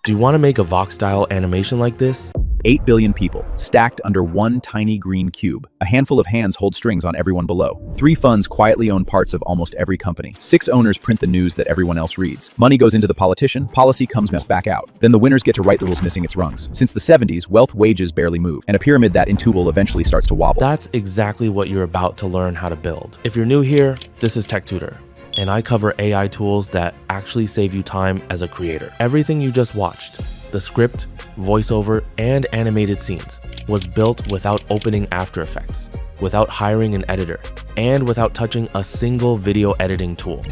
Do you want to make a Vox-style animation like this? 8 billion people, stacked under one tiny green cube. A handful of hands hold strings on everyone below. 3 funds quietly own parts of almost every company. 6 owners print the news that everyone else reads. Money goes into the politician, policy comes back out. Then the winners get to write the rules missing its rungs. Since the 70s, wealth wages barely move, and a pyramid that in tool eventually starts to wobble. That's exactly what you're about to learn how to build. If you're new here, this is Tech Tutor, and I cover AI tools that actually save you time as a creator. Everything you just watched, the script, voiceover, and animated scenes, was built without opening After Effects, without hiring an editor, and without touching a single video editing tool.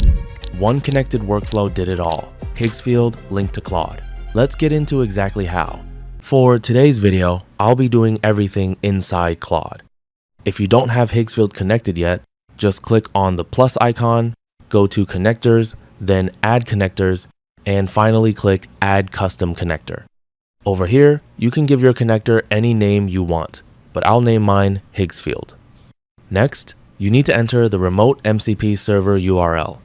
One connected workflow did it all. Higgsfield linked to Claude. Let's get into exactly how. For today's video, I'll be doing everything inside Claude. If you don't have Higgsfield connected yet, just click on the plus icon, go to Connectors, then Add Connectors, and finally click Add Custom Connector. Over here, you can give your connector any name you want, but I'll name mine Higgsfield. Next, you need to enter the remote MCP server URL.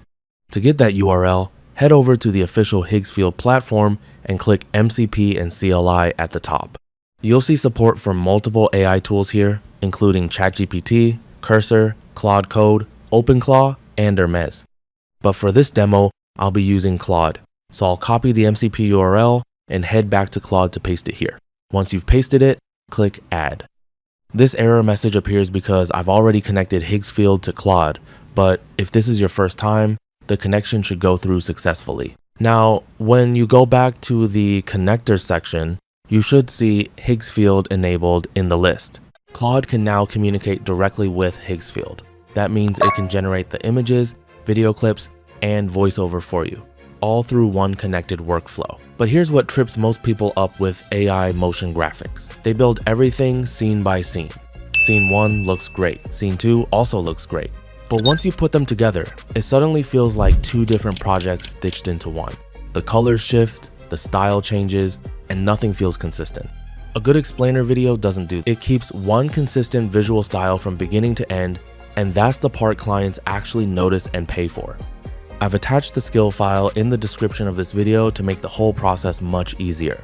To get that URL, head over to the official Higgsfield platform and click MCP and CLI at the top. You'll see support for multiple AI tools here, including ChatGPT, Cursor, Claude Code, OpenClaw, and Hermes. But for this demo, I'll be using Claude. So I'll copy the MCP URL and head back to Claude to paste it here. Once you've pasted it, click Add. This error message appears because I've already connected Higgsfield to Claude, but if this is your first time, the connection should go through successfully. Now, when you go back to the connector section, you should see Higgsfield enabled in the list. Claude can now communicate directly with Higgsfield. That means it can generate the images, video clips, and voiceover for you, all through one connected workflow. But here's what trips most people up with AI motion graphics. They build everything scene by scene. Scene 1 looks great. Scene 2 also looks great. But once you put them together, it suddenly feels like 2 different projects stitched into one. The colors shift, the style changes, and nothing feels consistent. A good explainer video doesn't do that. It keeps one consistent visual style from beginning to end, and that's the part clients actually notice and pay for. I've attached the skill file in the description of this video to make the whole process much easier.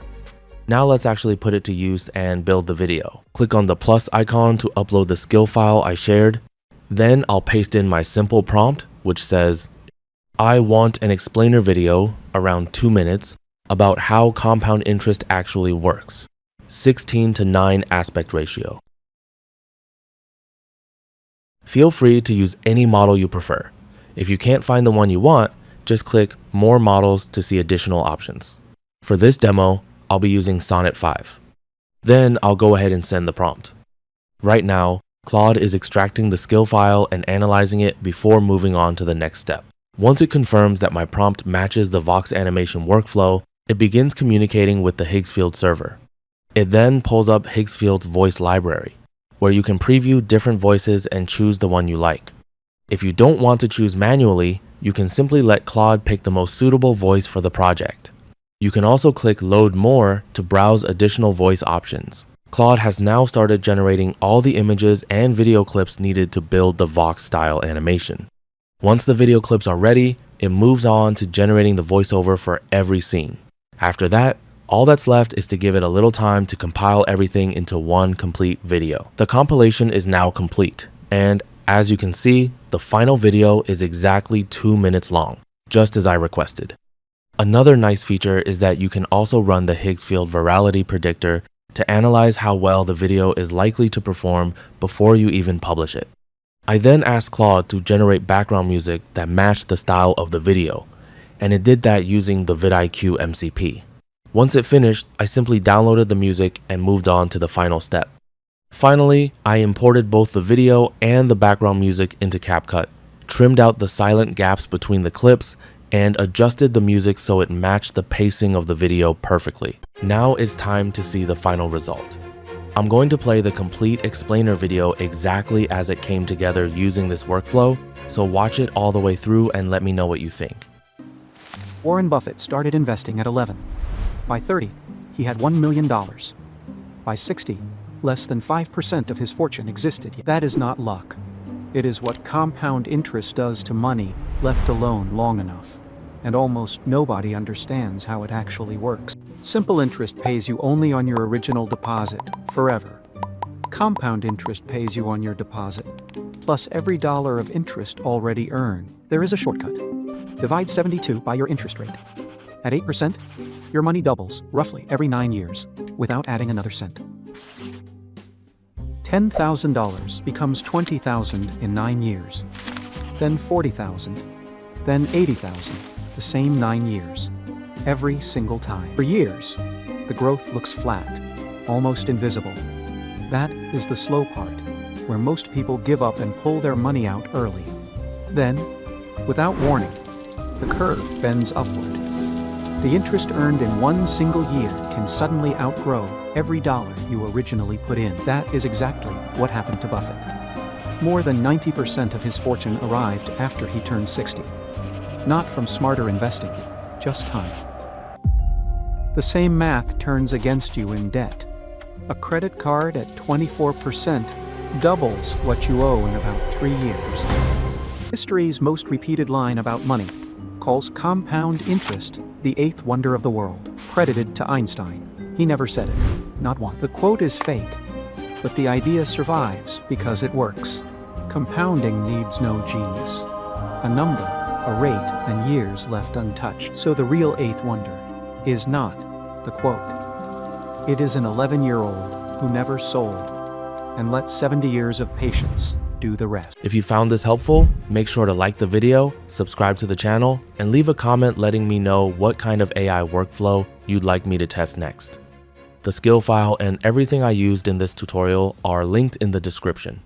Now let's actually put it to use and build the video. Click on the plus icon to upload the skill file I shared. Then I'll paste in my simple prompt, which says, I want an explainer video around 2 minutes about how compound interest actually works. 16:9 aspect ratio. Feel free to use any model you prefer. If you can't find the one you want, just click More Models to see additional options. For this demo, I'll be using Sonnet 5. Then I'll go ahead and send the prompt. Right now, Claude is extracting the skill file and analyzing it before moving on to the next step. Once it confirms that my prompt matches the Vox animation workflow, it begins communicating with the Higgsfield server. It then pulls up Higgsfield's voice library, where you can preview different voices and choose the one you like. If you don't want to choose manually, you can simply let Claude pick the most suitable voice for the project. You can also click Load More to browse additional voice options. Claude has now started generating all the images and video clips needed to build the Vox-style animation. Once the video clips are ready, it moves on to generating the voiceover for every scene. After that, all that's left is to give it a little time to compile everything into one complete video. The compilation is now complete, and as you can see, the final video is exactly 2 minutes long, just as I requested. Another nice feature is that you can also run the Higgsfield Virality Predictor to analyze how well the video is likely to perform before you even publish it. I then asked Claude to generate background music that matched the style of the video, and it did that using the vidIQ MCP. Once it finished, I simply downloaded the music and moved on to the final step. Finally, I imported both the video and the background music into CapCut, trimmed out the silent gaps between the clips, and adjusted the music so it matched the pacing of the video perfectly. Now it's time to see the final result. I'm going to play the complete explainer video exactly as it came together using this workflow, so watch it all the way through and let me know what you think. Warren Buffett started investing at 11. By 30, he had $1 million. By 60, less than 5% of his fortune existed. That is not luck. It is what compound interest does to money left alone long enough. And almost nobody understands how it actually works. Simple interest pays you only on your original deposit, forever. Compound interest pays you on your deposit, plus every dollar of interest already earned. There is a shortcut. Divide 72 by your interest rate. At 8%, your money doubles, roughly every 9 years, without adding another cent. $10,000 becomes $20,000 in 9 years, then $40,000, then $80,000, the same 9 years, every single time. For years, the growth looks flat, almost invisible. That is the slow part, where most people give up and pull their money out early. Then, without warning, the curve bends upward. The interest earned in one single year can suddenly outgrow every dollar you originally put in. That is exactly what happened to Buffett. More than 90% of his fortune arrived after he turned 60. Not from smarter investing, just time. The same math turns against you in debt. A credit card at 24% doubles what you owe in about 3 years. History's most repeated line about money calls compound interest the eighth wonder of the world, credited to Einstein. He never said it, not once. The quote is fake, but the idea survives because it works. Compounding needs no genius. A number, a rate, and years left untouched. So the real eighth wonder is not the quote. It is an 11-year-old who never sold and let 70 years of patience do the rest. If you found this helpful, make sure to like the video, subscribe to the channel, and leave a comment letting me know what kind of AI workflow you'd like me to test next. The skill file and everything I used in this tutorial are linked in the description.